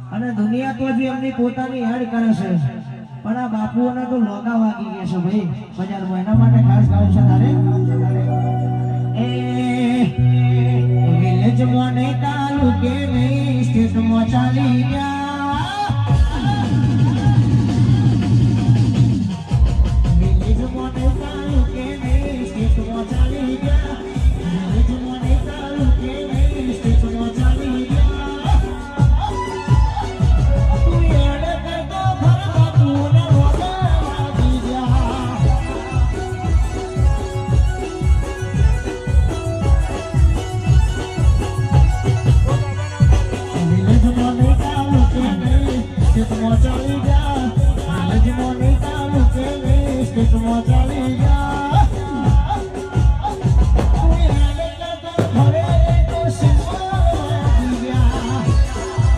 અને દુનિયા તો જે એમની પોતાની હેડ કરે છે પણ આ બાપુઓને તો લોગા વાગી ગયા છે ભાઈ બજારમાં એના માટે ખાસ ગાવું છે તારે એ વિલેજ માં નહીં તાલુકે નહીં સ્ટેટ માં ચાલી ગયા